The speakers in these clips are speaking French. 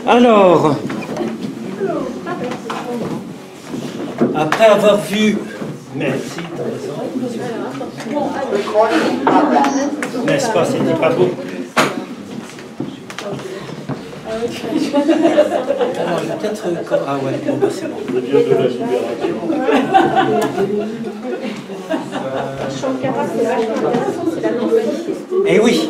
Alors, après avoir vu... Merci, t'as raison. N'est-ce pas, c'était pas beau. Alors, peut-être... Ah ouais, bon, bah, c'est bon. Le dieu de la libération. Shankara, c'est vachement intéressant, c'est la non-dualité. Eh oui.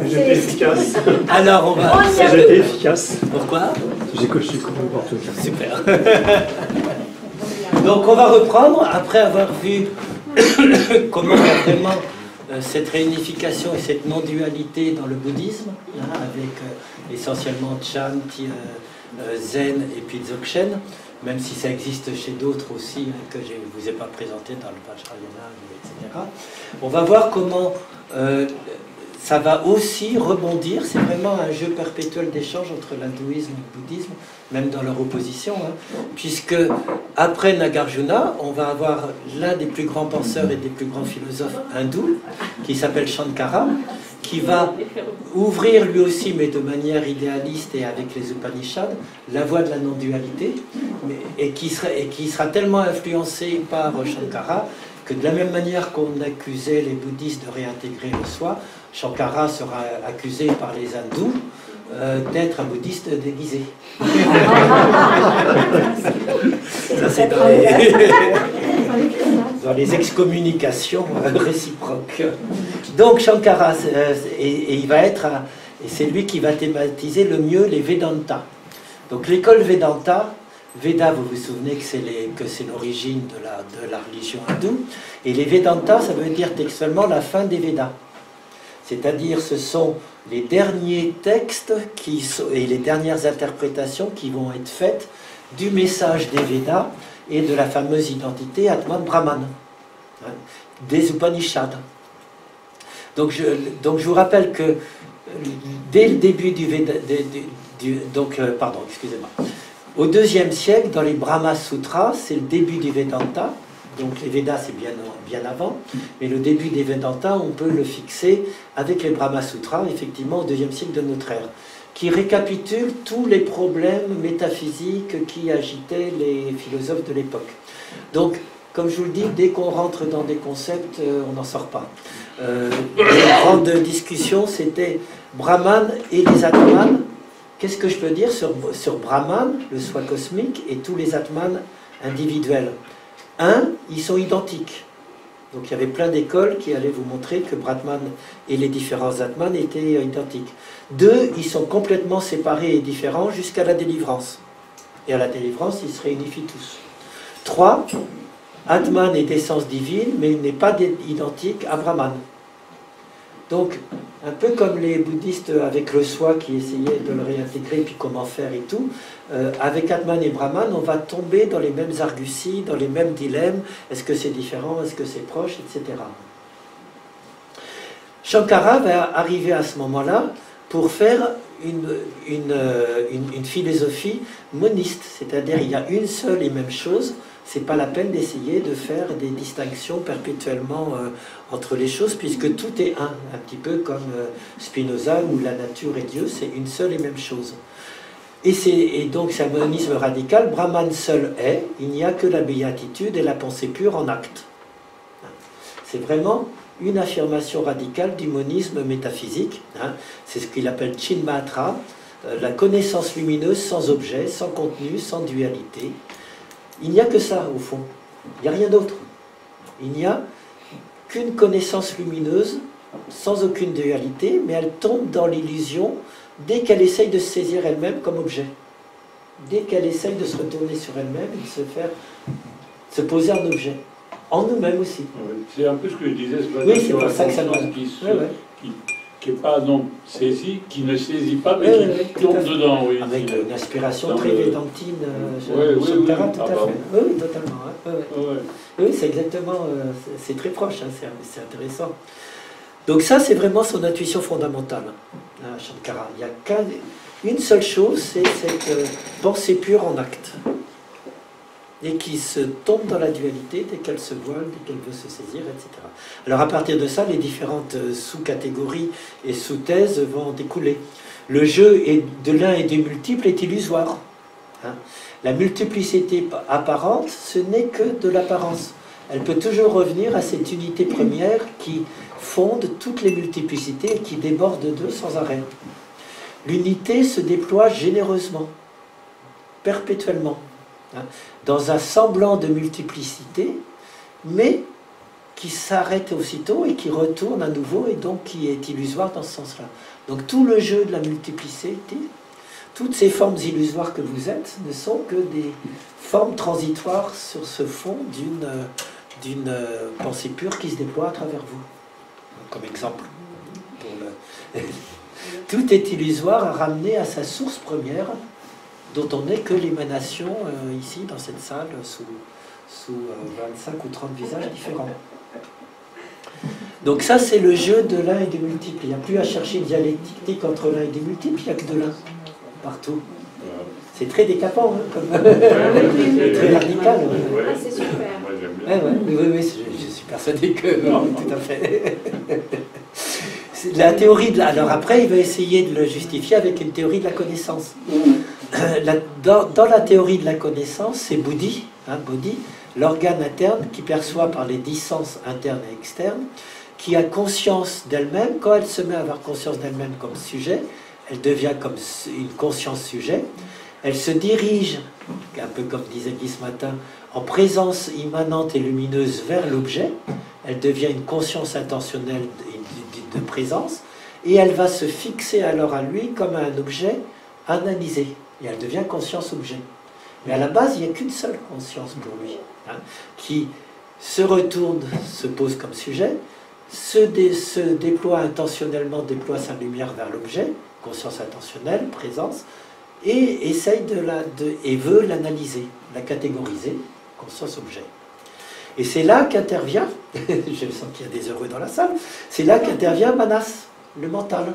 J'étais efficace. Alors, on va... J'étais efficace. Pourquoi? J'ai coché n'importe quoi. Super. Donc on va reprendre, après avoir vu comment vraiment cette réunification et cette non-dualité dans le bouddhisme, hein, avec essentiellement Chan, Zen et puis Dzogchen, même si ça existe chez d'autres aussi, hein, que je ne vous ai pas présenté dans le Vajrayana, etc. On va voir comment ça va aussi rebondir. C'est vraiment un jeu perpétuel d'échange entre l'hindouisme et le bouddhisme, même dans leur opposition, hein, puisque après Nagarjuna, on va avoir l'un des plus grands penseurs et des plus grands philosophes hindous, qui s'appelle Shankara, qui va ouvrir lui aussi, mais de manière idéaliste et avec les Upanishads, la voie de la non-dualité, et qui sera tellement influencé par Shankara que de la même manière qu'on accusait les bouddhistes de réintégrer le soi, Shankara sera accusé par les hindous d'être un bouddhiste déguisé. Ça, c'est dans les excommunications réciproques. Donc Shankara, et il va être, et c'est lui qui va thématiser le mieux les Vedanta. Donc l'école Vedanta, Veda, vous vous souvenez que c'est l'origine de la religion hindoue, et les Vedanta, ça veut dire textuellement la fin des Védas. C'est-à-dire ce sont les derniers textes et les dernières interprétations qui vont être faites du message des Védas et de la fameuse identité Atman Brahman, hein, des Upanishads. Donc je vous rappelle que dès le début du Veda, pardon, excusez-moi, au IIe siècle, dans les Brahma Sutras, c'est le début du Vedanta. Donc les Védas, c'est bien avant, mais le début des Vedanta, on peut le fixer avec les Brahma Sutras, effectivement, au IIe siècle de notre ère, qui récapitule tous les problèmes métaphysiques qui agitaient les philosophes de l'époque. Donc, comme je vous le dis, dès qu'on rentre dans des concepts, on n'en sort pas. La grande discussion, c'était Brahman et les Atman. Qu'est-ce que je peux dire sur Brahman, le soi cosmique, et tous les Atman individuels? Un, ils sont identiques. Donc il y avait plein d'écoles qui allaient vous montrer que Brahman et les différents Atman étaient identiques. Deux, ils sont complètement séparés et différents jusqu'à la délivrance. Et à la délivrance, ils se réunifient tous. Trois, Atman est d'essence divine, mais il n'est pas identique à Brahman. Donc, un peu comme les bouddhistes avec le soi qui essayaient de le réintégrer, puis comment faire et tout, avec Atman et Brahman, on va tomber dans les mêmes arguties, dans les mêmes dilemmes. Est-ce que c'est différent? Est-ce que c'est proche? Etc. Shankara va arriver à ce moment-là pour faire une philosophie moniste, c'est-à-dire il y a une seule et même chose. C'est pas la peine d'essayer de faire des distinctions perpétuellement entre les choses, puisque tout est un petit peu comme Spinoza, où la nature et Dieu, c'est une seule et même chose. Et donc c'est un monisme radical. Brahman seul est, il n'y a que la béatitude et la pensée pure en acte. C'est vraiment une affirmation radicale du monisme métaphysique, hein. C'est ce qu'il appelle Chinmatra, la connaissance lumineuse sans objet, sans contenu, sans dualité. Il n'y a que ça, au fond. Il n'y a rien d'autre. Il n'y a qu'une connaissance lumineuse, sans aucune dualité, mais elle tombe dans l'illusion dès qu'elle essaye de se saisir elle-même comme objet. Dès qu'elle essaye de se retourner sur elle-même et de se poser en objet. En nous-mêmes aussi. C'est un peu ce que je disais ce matin. Oui, c'est pour ça que ça doit... Qui n'est pas non saisi, qui ne saisit pas, mais qui tombe dedans. Oui, avec une aspiration très védantine, Shankara, tout à fait. Oui, totalement. Hein. Oui, c'est exactement, c'est très proche, hein, c'est intéressant. Donc ça, c'est vraiment son intuition fondamentale, hein, Shankara. Il n'y a qu'une seule chose, c'est cette pensée pure en acte. Et qui se tombe dans la dualité dès qu'elle se voile, dès qu'elle veut se saisir, etc. Alors à partir de ça, les différentes sous-catégories et sous-thèses vont découler. Le jeu de l'un et du multiple est illusoire. Hein. La multiplicité apparente, ce n'est que de l'apparence. Elle peut toujours revenir à cette unité première qui fonde toutes les multiplicités et qui déborde d'eux sans arrêt. L'unité se déploie généreusement, perpétuellement, hein, dans un semblant de multiplicité, mais qui s'arrête aussitôt et qui retourne à nouveau et donc qui est illusoire dans ce sens-là. Donc tout le jeu de la multiplicité, toutes ces formes illusoires que vous êtes ne sont que des formes transitoires sur ce fond d'une pensée pure qui se déploie à travers vous. Comme exemple. Tout est illusoire à ramener à sa source première, dont on n'est que l'émanation ici, dans cette salle, sous 25 ou 30 visages différents. Donc ça, c'est le jeu de l'un et du multiple. Il n'y a plus à chercher une dialectique entre l'un et du multiple, il n'y a que de l'un, partout. C'est très décapant, hein, comme très radical. Ah, c'est super. Oui, je suis persuadé que... tout à fait. La théorie de alors après, il va essayer de le justifier avec une théorie de la connaissance. Dans la théorie de la connaissance, c'est Bodhi, Bodhi, l'organe interne qui perçoit par les 10 sens internes et externes, qui a conscience d'elle-même. Quand elle se met à avoir conscience d'elle-même comme sujet, elle devient comme une conscience sujet. Elle se dirige, un peu comme disait Guy ce matin, en présence immanente et lumineuse vers l'objet. Elle devient une conscience intentionnelle de présence, et elle va se fixer alors à lui comme un objet analysé. Et elle devient conscience-objet. Mais à la base, il n'y a qu'une seule conscience pour lui, hein, qui se retourne, se pose comme sujet, se déploie intentionnellement, déploie sa lumière vers l'objet, conscience intentionnelle, présence, et essaye et veut l'analyser, la catégoriser, conscience-objet. Et c'est là qu'intervient, je sens qu'il y a des heureux dans la salle, c'est là qu'intervient Manas, le mental,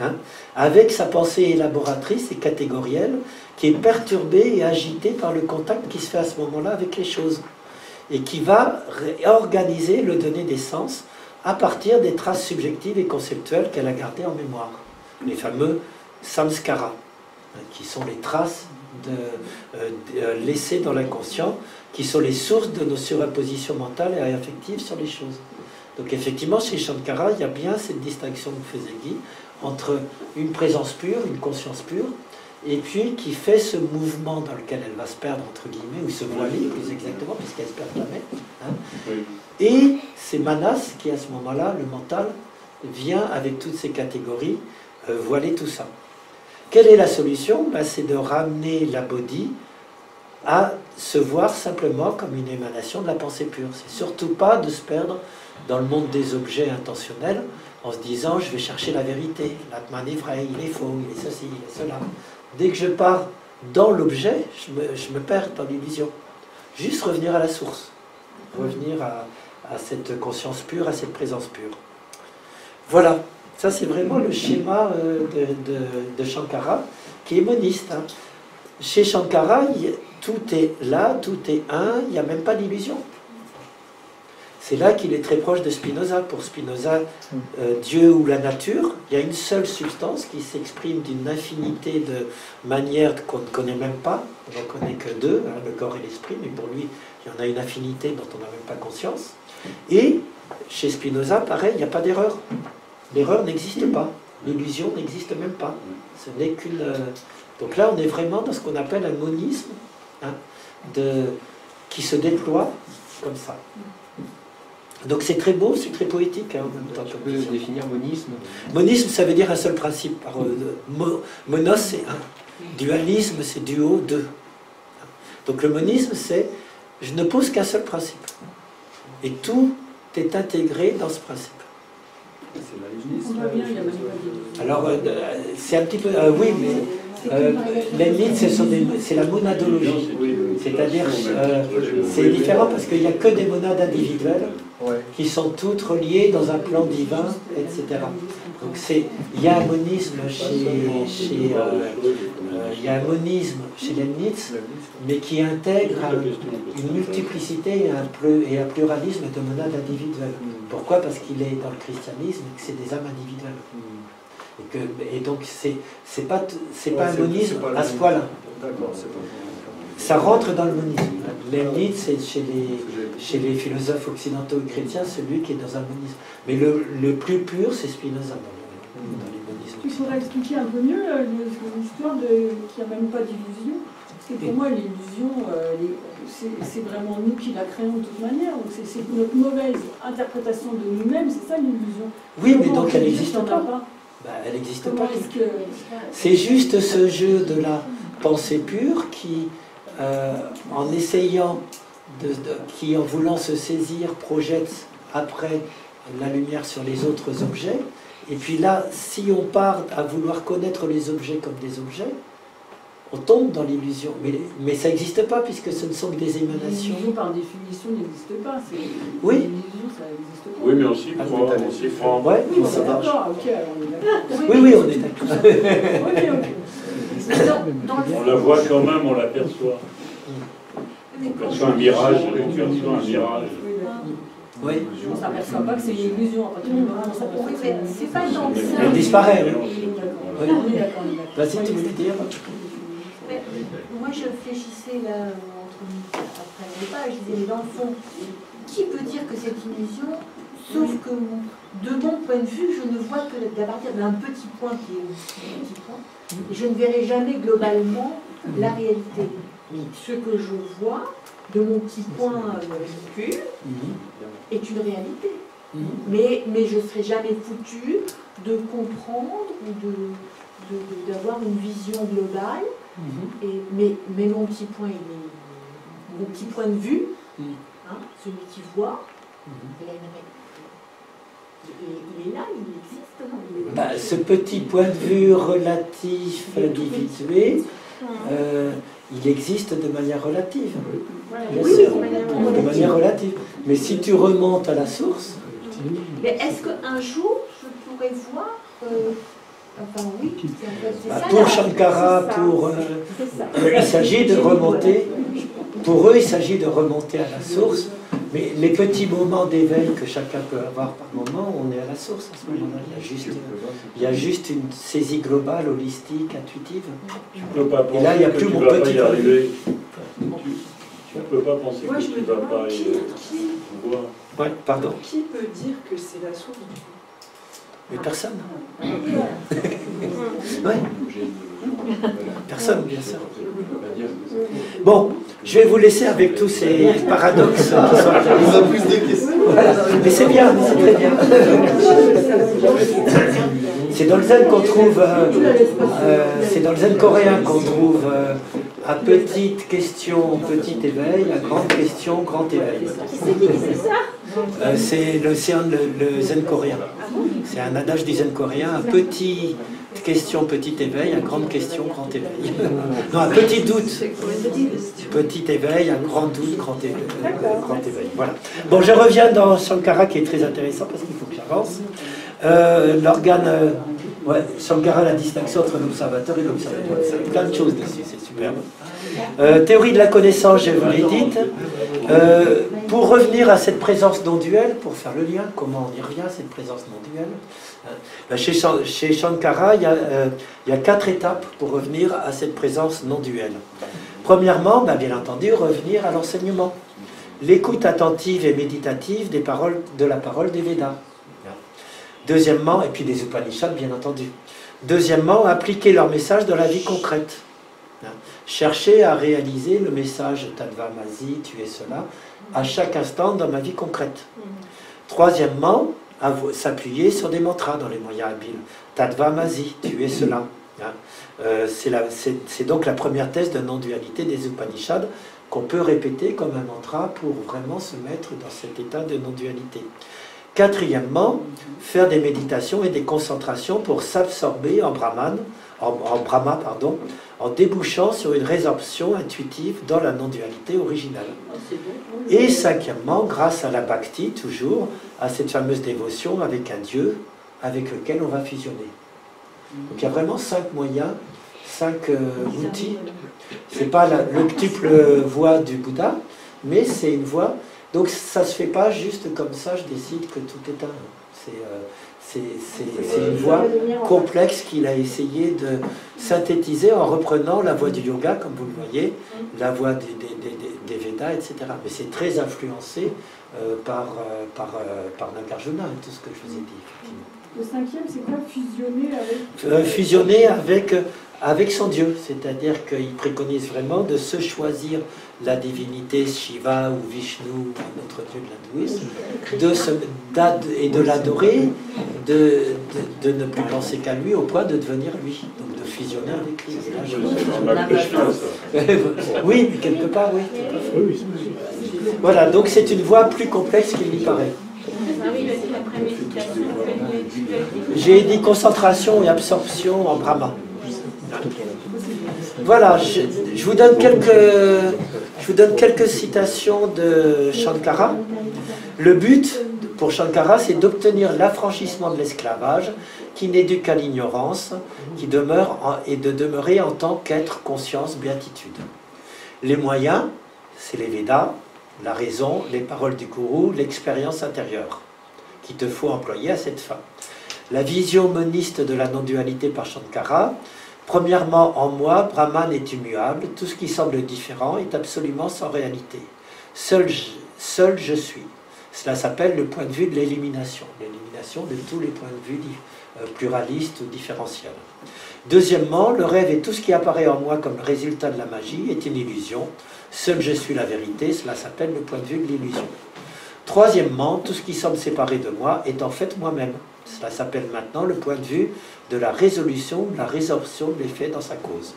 hein, avec sa pensée élaboratrice et catégorielle, qui est perturbée et agitée par le contact qui se fait à ce moment-là avec les choses, et qui va réorganiser le donné des sens à partir des traces subjectives et conceptuelles qu'elle a gardées en mémoire, les fameux samskaras, qui sont les traces laissées dans l'inconscient, qui sont les sources de nos surimpositions mentales et affectives sur les choses. Donc effectivement, chez Shankara, il y a bien cette distinction que faisait Guy entre une présence pure, une conscience pure, et puis qui fait ce mouvement dans lequel elle va se perdre, entre guillemets, ou se voiler, plus exactement, puisqu'elle se perd jamais. Hein. Oui. Et c'est Manas qui, à ce moment-là, le mental, vient avec toutes ces catégories voiler tout ça. Quelle est la solution? C'est de ramener la Bodhi à se voir simplement comme une émanation de la pensée pure. C'est surtout pas de se perdre dans le monde des objets intentionnels en se disant je vais chercher la vérité, l'atman est vrai, il est faux, il est ceci, il est cela. Dès que je pars dans l'objet, je me perds dans l'illusion. Juste revenir à la source, revenir à cette conscience pure, à cette présence pure. Voilà, ça c'est vraiment le schéma de Shankara, qui est moniste. Hein. Chez Shankara, tout est là, tout est un, il n'y a même pas d'illusion. C'est là qu'il est très proche de Spinoza. Pour Spinoza, Dieu ou la nature, il y a une seule substance qui s'exprime d'une infinité de manières qu'on ne connaît même pas. On n'en connaît que deux, hein, le corps et l'esprit, mais pour lui, il y en a une infinité dont on n'a même pas conscience. Et chez Spinoza, pareil, il n'y a pas d'erreur. L'erreur n'existe pas. L'illusion n'existe même pas. Ce n'est qu'une... Donc là, on est vraiment dans ce qu'on appelle un monisme, hein, qui se déploie comme ça. Donc c'est très beau, c'est très poétique. Hein, en même temps. Tu peux définir monisme? Monisme, ça veut dire un seul principe. Monos, c'est un. Dualisme, c'est duo, deux. Donc le monisme, c'est je ne pose qu'un seul principe. Et tout est intégré dans ce principe. Alors, c'est un petit peu... oui, mais les mythes, c'est la monadologie. C'est-à-dire, c'est différent parce qu'il n'y a que des monades individuelles qui sont toutes reliées dans un plan divin, etc. Donc il y a un monisme il y a un monisme chez les mythes, mais qui intègre une multiplicité et un pluralisme de monades individuelles. Pourquoi? Parce qu'il est dans le christianisme et que c'est des âmes individuelles. Et donc, c'est pas un monisme à ce point-là. D'accord, c'est pas. Ça rentre dans le monisme. Leibniz, c'est chez les philosophes occidentaux et chrétiens, celui qui est dans un monisme. Mais le plus pur, c'est Spinoza dans les monismes. Il faudrait expliquer un peu mieux l'histoire qu'il n'y a même pas d'illusion. Parce que pour moi, l'illusion, c'est vraiment nous qui la créons de toute manière. Donc c'est notre mauvaise interprétation de nous-mêmes, c'est ça l'illusion. Oui, mais donc elle n'existe pas. Bah, elle n'existe pas. C'est juste ce jeu de la pensée pure qui, en essayant, qui en voulant se saisir, projette après la lumière sur les autres objets. Et puis là, si on part à vouloir connaître les objets comme des objets, on tombe dans l'illusion. Mais ça n'existe pas puisque ce ne sont que des émanations. L'illusion par définition n'existe pas. Oui. L'illusion, ça n'existe pas. Oui, mais on s'y croit. On s'y croit. Ouais, Oui, ça marche. d'accord, ok, alors on est d'accord. Oui, on est d'accord. On la voit quand même, on l'aperçoit. On perçoit un mirage, on perçoit un mirage. Oui. On ne s'aperçoit pas que c'est une illusion. À partir du moment où on s'aperçoit Oui, mais c'est pas tant que ça. Elle disparaît. Oui. on est d'accord. Vas-y, tu voulais dire? Mais moi, je réfléchissais là, après le repas, je disais, mais dans le fond, qui peut dire que c'est une illusion, sauf que, de mon point de vue, je ne vois que d'à partir d'un petit point qui est un petit point, et je ne verrai jamais globalement la réalité. Ce que je vois, de mon petit point ridicule, est une réalité. Mais je ne serai jamais foutu de comprendre ou d'avoir une vision globale. Mais mon petit point, mon petit point de vue, celui qui voit, il a une réalité. Il est là, il existe. Ce petit point de vue relatif, individué, il existe de manière relative. Bien sûr, de manière relative. Mais si tu remontes à la source... Mais est-ce qu'un jour, je pourrais voir... Enfin oui, c'est ça. Pour Shankara, il s'agit de remonter... Pour eux, il s'agit de remonter à la source. Mais les petits moments d'éveil que chacun peut avoir par moment, on est à la source à ce moment-là. Il y a juste une saisie globale, holistique, intuitive. Tu peux pas penser et là, il n'y a que plus tu mon vas petit pas y arriver. Tu ne peux pas penser Moi, que je tu me vas demande pas y voir. Ouais, pardon. Qui peut dire que c'est la source du coup? Mais personne. Ouais. Personne, bien sûr. Bon, je vais vous laisser avec tous ces paradoxes qui sont On a plus de questions. Voilà. Mais c'est bien, c'est très bien. C'est dans le zen qu'on trouve, c'est dans le zen coréen qu'on trouve à petite question, petit éveil, à grande question, grand éveil. Qui c'est qui disait ça? C'est le zen coréen. C'est un adage du zen coréen, à petite question, petit éveil, à grande question, grand éveil. Non, à petit doute, petit éveil, à grand doute, grand éveil. Voilà. Bon, je reviens dans Shankara qui est très intéressant parce qu'il faut que j'avance. L'organe, Shankara, la distinction entre l'observateur et l'observateur. C'est plein de choses dessus, c'est superbe. Théorie de la connaissance, je vous l'ai dite. Pour revenir à cette présence non-duelle, pour faire le lien, comment on y revient, cette présence non-duelle, chez Shankara, il y a 4 étapes pour revenir à cette présence non-duelle. Premièrement, bien entendu, revenir à l'enseignement. L'écoute attentive et méditative de la parole des Védas. Deuxièmement, et puis des Upanishads, bien entendu. Deuxièmement, appliquer leur message dans la vie concrète. Chercher à réaliser le message Tatvamasi, tu es cela, à chaque instant dans ma vie concrète. Troisièmement, s'appuyer sur des mantras dans les moyens habiles. Tatvamasi, tu es cela. C'est donc la première thèse de non-dualité des Upanishads qu'on peut répéter comme un mantra pour vraiment se mettre dans cet état de non-dualité. Quatrièmement, faire des méditations et des concentrations pour s'absorber en Brahma, en débouchant sur une résorption intuitive dans la non-dualité originale. Et cinquièmement, grâce à la bhakti, toujours, à cette fameuse dévotion avec un Dieu avec lequel on va fusionner. Donc il y a vraiment 5 moyens, 5 outils. Ce n'est pas l'octuple voie du Bouddha, mais c'est une voie. Donc ça ne se fait pas juste comme ça, je décide que tout est un. C'est une voie complexe qu'il a essayé de synthétiser en reprenant la voie du yoga, comme vous le voyez, la voie des Védas, etc. Mais c'est très influencé par Nagarjuna, tout ce que je vous ai dit. Effectivement. Le cinquième, c'est quoi? Fusionner avec Fusionner avec son Dieu, c'est-à-dire qu'il préconise vraiment de se choisir la divinité Shiva ou Vishnu ou un autre dieu de l'hindouisme, et de l'adorer, de ne plus penser qu'à lui au point de devenir lui, donc de fusionner avec lui. Oui, quelque part, oui. Voilà, donc c'est une voie plus complexe qu'il n'y paraît. J'ai dit concentration et absorption en Brahma. Voilà, je vous donne quelques citations de Shankara. Le but pour Shankara, c'est d'obtenir l'affranchissement de l'esclavage qui n'est dû qu'à l'ignorance, et de demeurer en tant qu'être, conscience, béatitude. Les moyens, c'est les Védas, la raison, les paroles du gourou, l'expérience intérieure qu'il te faut employer à cette fin. La vision moniste de la non-dualité par Shankara. Premièrement, en moi, Brahman est immuable, tout ce qui semble différent est absolument sans réalité. Seul je suis. Cela s'appelle le point de vue de l'élimination de tous les points de vue pluralistes ou différentiels. Deuxièmement, le rêve et tout ce qui apparaît en moi comme le résultat de la magie est une illusion. Seul je suis la vérité, cela s'appelle le point de vue de l'illusion. Troisièmement, tout ce qui semble séparé de moi est en fait moi-même. Cela s'appelle maintenant le point de vue de la résolution, de la résorption de l'effet dans sa cause.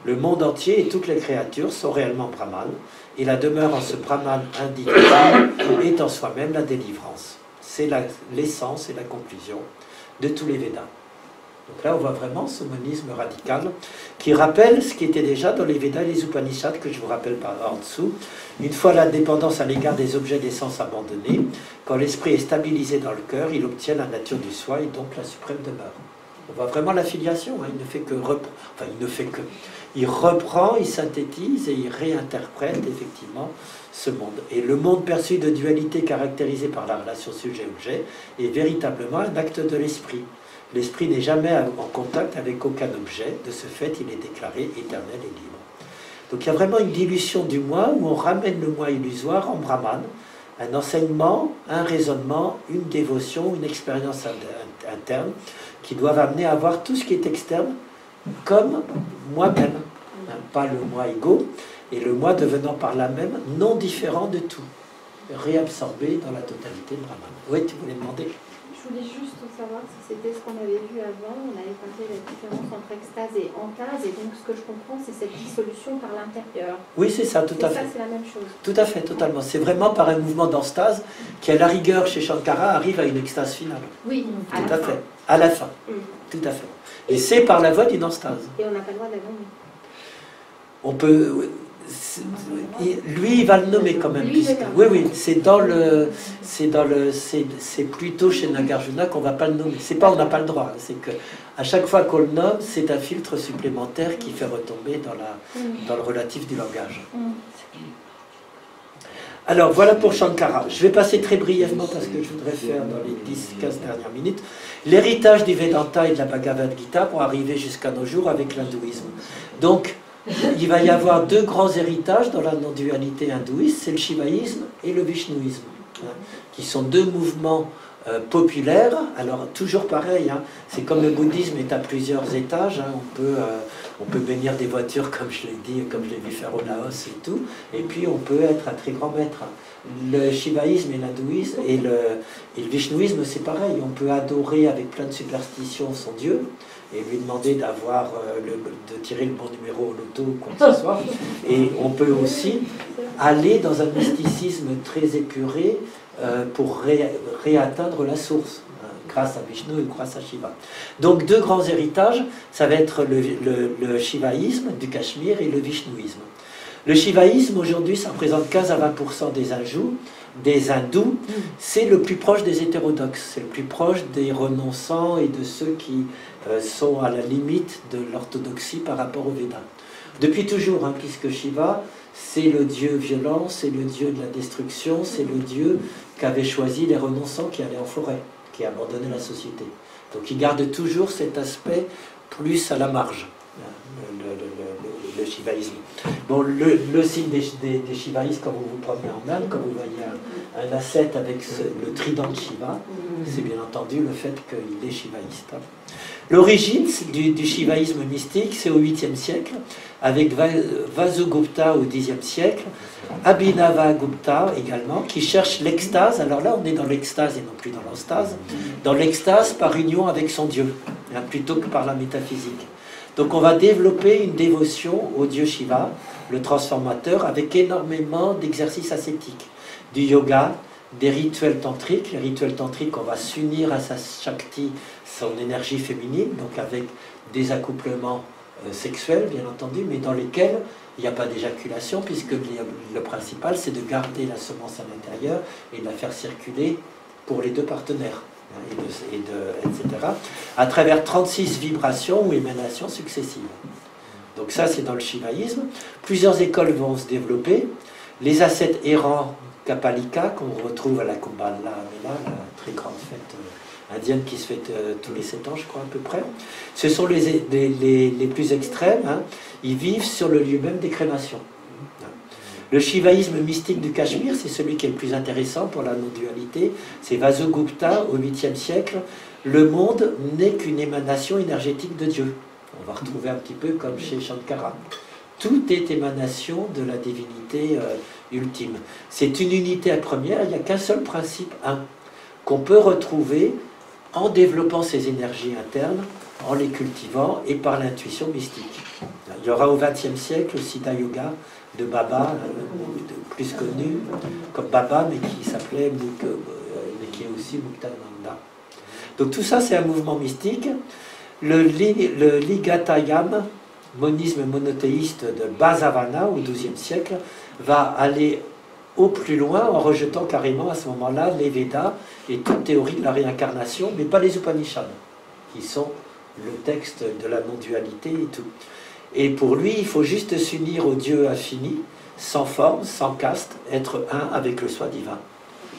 Le monde entier et toutes les créatures sont réellement Brahman, et la demeure en ce Brahman indivisible est en soi-même la délivrance. C'est l'essence et la conclusion de tous les Védas. Donc là, on voit vraiment ce monisme radical qui rappelle ce qui était déjà dans les Védas et les Upanishads, que je vous rappelle par en dessous. Une fois la dépendance à l'égard des objets d'essence abandonnée, quand l'esprit est stabilisé dans le cœur, il obtient la nature du soi et donc la suprême demeure. On voit vraiment l'affiliation, hein. Il reprend, il synthétise et il réinterprète effectivement ce monde. Et le monde perçu de dualité caractérisé par la relation sujet-objet est véritablement un acte de l'esprit. L'esprit n'est jamais en contact avec aucun objet, de ce fait il est déclaré éternel et libre. Donc il y a vraiment une dilution du moi où on ramène le moi illusoire en Brahman, un enseignement, un raisonnement, une dévotion, une expérience interne qui doivent amener à voir tout ce qui est externe comme moi-même, hein, pas le moi égo, et le moi devenant par là même non différent de tout, réabsorbé dans la totalité de Brahman. Oui, tu voulais demander? Je voulais juste savoir si c'était ce qu'on avait vu avant. On avait parlé de la différence entre extase et entase, et donc ce que je comprends, c'est cette dissolution par l'intérieur. Oui, c'est ça, tout à fait. Et ça, c'est la même chose. Tout à fait, totalement. C'est vraiment par un mouvement d'enstase qui, à la rigueur, chez Shankara, arrive à une extase finale. Oui, tout à fait. À la fin. Tout à fait. Et c'est par la voie d'une enstase. Et on n'a pas le droit d'abandonner. On peut... Lui, il va le nommer quand même. Oui, c'est plutôt chez Nagarjuna qu'on ne va pas le nommer. C'est pas on n'a pas le droit, c'est que à chaque fois qu'on le nomme, c'est un filtre supplémentaire qui fait retomber dans le relatif du langage. Alors voilà pour Shankara. Je vais passer très brièvement parce que je voudrais faire dans les 10-15 dernières minutes l'héritage du Vedanta et de la Bhagavad Gita pour arriver jusqu'à nos jours avec l'hindouisme. Donc, il va y avoir deux grands héritages dans la non-dualité hindouiste, c'est le shivaïsme et le vishnouisme, hein, qui sont deux mouvements populaires. Alors toujours pareil, hein, c'est comme le bouddhisme est à plusieurs étages, hein, on peut bénir des voitures comme je l'ai dit, comme je l'ai vu faire au Laos et tout, et puis on peut être un très grand maître. Le shivaïsme et l'hindouisme et le vishnouisme c'est pareil, on peut adorer avec plein de superstitions son Dieu, et lui demander de tirer le bon numéro au loto ou quoi que ce soit. Et on peut aussi aller dans un mysticisme très épuré pour réatteindre la source, hein, grâce à Vishnu et grâce à Shiva. Donc deux grands héritages, ça va être le shivaïsme du Cachemire et le vishnouisme. Le shivaïsme aujourd'hui, ça représente 15 à 20% des hindous, c'est le plus proche des hétérodoxes, c'est le plus proche des renonçants et de ceux qui sont à la limite de l'orthodoxie par rapport au Véda. Depuis toujours, hein, puisque Shiva, c'est le dieu violent, c'est le dieu de la destruction, c'est le dieu qu'avaient choisi les renonçants qui allaient en forêt, qui a abandonné la société. Donc il garde toujours cet aspect plus à la marge, le shivaïsme. Bon, le signe des shivaïstes, quand vous vous promenez en Inde, quand vous voyez un ascète avec le trident de Shiva, c'est bien entendu le fait qu'il est shivaïste. L'origine du shivaïsme mystique, c'est au 8e siècle, avec Vasugupta au 10e siècle, Abhinavagupta également, qui cherche l'extase. Alors là, on est dans l'extase et non plus dans l'ostase. Dans l'extase par union avec son Dieu, hein, plutôt que par la métaphysique. Donc on va développer une dévotion au Dieu Shiva, le transformateur, avec énormément d'exercices ascétiques, du yoga, des rituels tantriques. Les rituels tantriques, on va s'unir à sa Shakti, son énergie féminine, donc avec des accouplements sexuels, bien entendu, mais dans lesquels il n'y a pas d'éjaculation, puisque le principal, c'est de garder la semence à l'intérieur et de la faire circuler pour les deux partenaires, etc., à travers 36 vibrations ou émanations successives. Donc ça, c'est dans le shivaïsme. Plusieurs écoles vont se développer. Les ascètes errants Kapalika, qu'on retrouve à la Kumbh Mela, la très grande fête indienne qui se fête tous les 7 ans, je crois, à peu près. Ce sont les plus extrêmes. Hein. Ils vivent sur le lieu même des crémations. Le shivaïsme mystique du Cachemire, c'est celui qui est le plus intéressant pour la non-dualité. C'est Vasugupta au 8e siècle. Le monde n'est qu'une émanation énergétique de Dieu. On va retrouver un petit peu comme chez Shankara. Tout est émanation de la divinité ultime. C'est une unité première, il n'y a qu'un seul principe, qu'on peut retrouver en développant ses énergies internes, en les cultivant et par l'intuition mystique. Il y aura au XXe siècle le Siddha Yoga de Baba, plus connu comme Baba, mais qui s'appelait mais qui est aussi Muktananda. Donc tout ça, c'est un mouvement mystique. Le Ligatayam, monisme monothéiste de Basavana au XIIe siècle, va aller au plus loin en rejetant carrément à ce moment-là les Védas et toute théorie de la réincarnation, mais pas les Upanishads, qui sont le texte de la non-dualité et tout. Et pour lui, il faut juste s'unir au Dieu infini, sans forme, sans caste, être un avec le soi divin.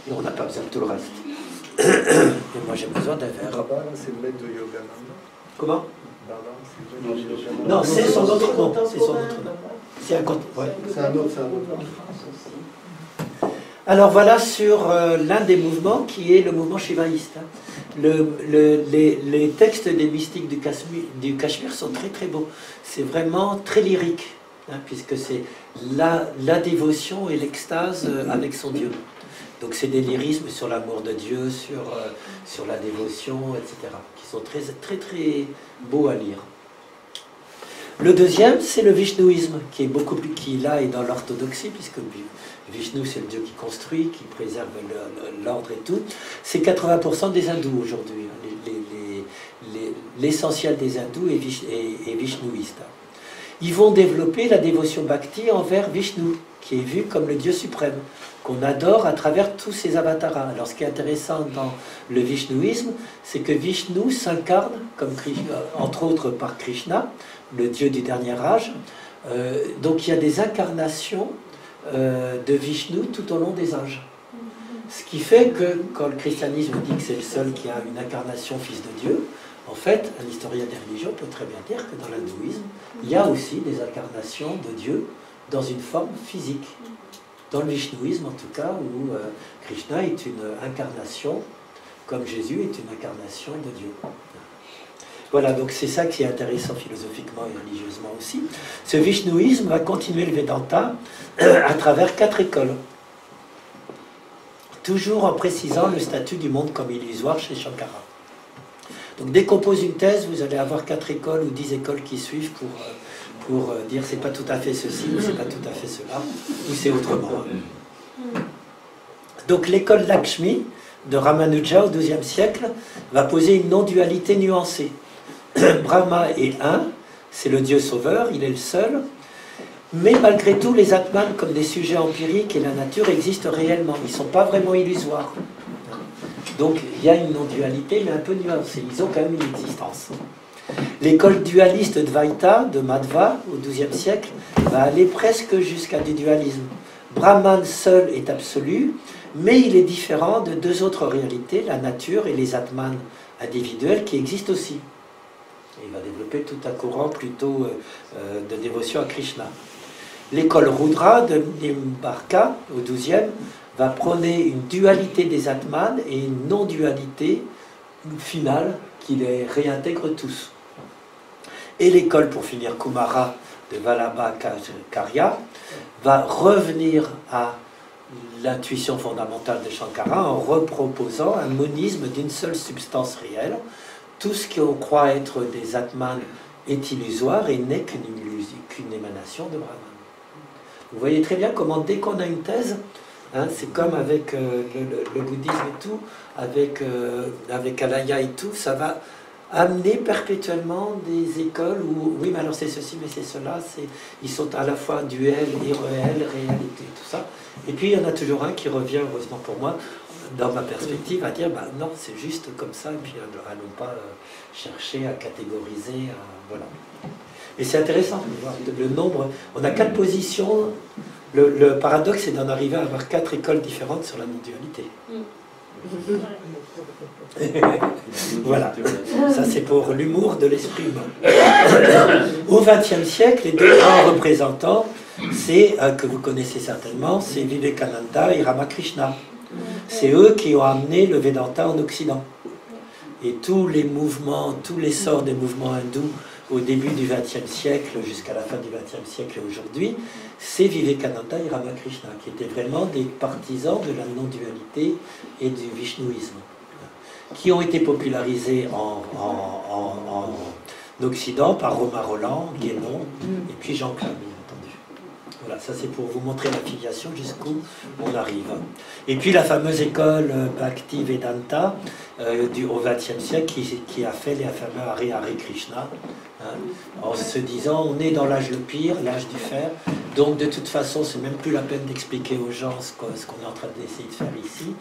Et on n'a pas besoin de tout le reste. Et moi, j'ai besoin d'un verre. Baba, c'est le maître de Yogananda. Comment? Baba, c'est le maître de Yogananda. Non, c'est son autre nom. C'est son autre nom. C'est un autre. Ouais. C'est un autre. Alors voilà sur l'un des mouvements qui est le mouvement shivaïste. Les textes des mystiques du Cachemire sont très très beaux. C'est vraiment très lyrique, hein, puisque c'est la dévotion et l'extase avec son Dieu. Donc c'est des lyrismes sur l'amour de Dieu, sur la dévotion, etc., qui sont très très très beaux à lire. Le deuxième, c'est le vishnouisme, qui est beaucoup plus, qui là est dans l'orthodoxie, puisque Vishnu, c'est le Dieu qui construit, qui préserve l'ordre et tout. C'est 80% des hindous aujourd'hui. L'essentiel des hindous est vishnouiste. Ils vont développer la dévotion bhakti envers Vishnu, qui est vu comme le Dieu suprême, qu'on adore à travers tous ses avataras. Alors ce qui est intéressant dans le vishnouisme, c'est que Vishnu s'incarne, comme entre autres par Krishna, le Dieu du dernier âge. Donc il y a des incarnations de Vishnu tout au long des âges. Ce qui fait que quand le christianisme dit que c'est le seul qui a une incarnation fils de Dieu, en fait, un historien des religions peut très bien dire que dans l'hindouisme, il y a aussi des incarnations de Dieu dans une forme physique. Dans le vishnouisme, en tout cas, où Krishna est une incarnation, comme Jésus est une incarnation de Dieu. Voilà, donc c'est ça qui est intéressant philosophiquement et religieusement aussi. Ce vishnouisme va continuer le Vedanta à travers 4 écoles. Toujours en précisant le statut du monde comme illusoire chez Shankara. Donc dès qu'on pose une thèse, vous allez avoir 4 écoles ou 10 écoles qui suivent pour dire c'est pas tout à fait ceci, ou c'est pas tout à fait cela, ou c'est autrement. Donc l'école Lakshmi de Ramanuja au XIIe siècle va poser une non-dualité nuancée. Brahma est un, c'est le Dieu sauveur, il est le seul, mais malgré tout les Atman comme des sujets empiriques et la nature existent réellement, ils ne sont pas vraiment illusoires. Donc il y a une non-dualité mais un peu nuancée, ils ont quand même une existence. L'école dualiste de Dvaita, de Madhva, au XIIe siècle, va aller presque jusqu'à du dualisme. Brahman seul est absolu, mais il est différent de deux autres réalités, la nature et les atmanas individuels qui existent aussi. Et il va développer tout un courant plutôt de dévotion à Krishna. L'école Rudra de Nimbarka, au XIIe, va prôner une dualité des atmanas et une non-dualité finale qui les réintègre tous. Et l'école, pour finir, Kumara de Vallabhacharya, va revenir à l'intuition fondamentale de Shankara en reproposant un monisme d'une seule substance réelle. Tout ce qu'on croit être des atmanas est illusoire et n'est qu'une émanation de Brahman. Vous voyez très bien comment dès qu'on a une thèse, hein, c'est comme avec le bouddhisme et tout, avec Alaya et tout, ça va amener perpétuellement des écoles où, oui, mais alors c'est ceci, mais c'est cela, ils sont à la fois duel, irréel, réalité, tout ça. Et puis il y en a toujours un qui revient, heureusement pour moi, dans ma perspective, à dire, bah non, c'est juste comme ça, et puis allons pas chercher à catégoriser, voilà. Et c'est intéressant de voir le nombre, on a 4 positions, le paradoxe c'est d'en arriver à avoir 4 écoles différentes sur la non-dualité. Voilà, ça c'est pour l'humour de l'esprit humain. Au XXe siècle, les deux grands représentants, c'est que vous connaissez certainement, c'est Vivekananda et Ramakrishna. C'est eux qui ont amené le Vedanta en Occident. Et tous les mouvements, tout l'essor des mouvements hindous au début du XXe siècle jusqu'à la fin du XXe siècle et aujourd'hui, c'est Vivekananda et Ramakrishna qui étaient vraiment des partisans de la non-dualité et du vishnouisme, qui ont été popularisés en Occident par Romain Rolland, Guénon et puis Jean Clame, bien entendu. Voilà, ça c'est pour vous montrer la filiation jusqu'où on arrive. Et puis la fameuse école Bhakti Vedanta au XXe siècle qui a fait les fameux Hare Hare Krishna, hein, en se disant on est dans l'âge le pire, l'âge du fer, donc de toute façon c'est même plus la peine d'expliquer aux gens ce qu'on est en train d'essayer de faire ici.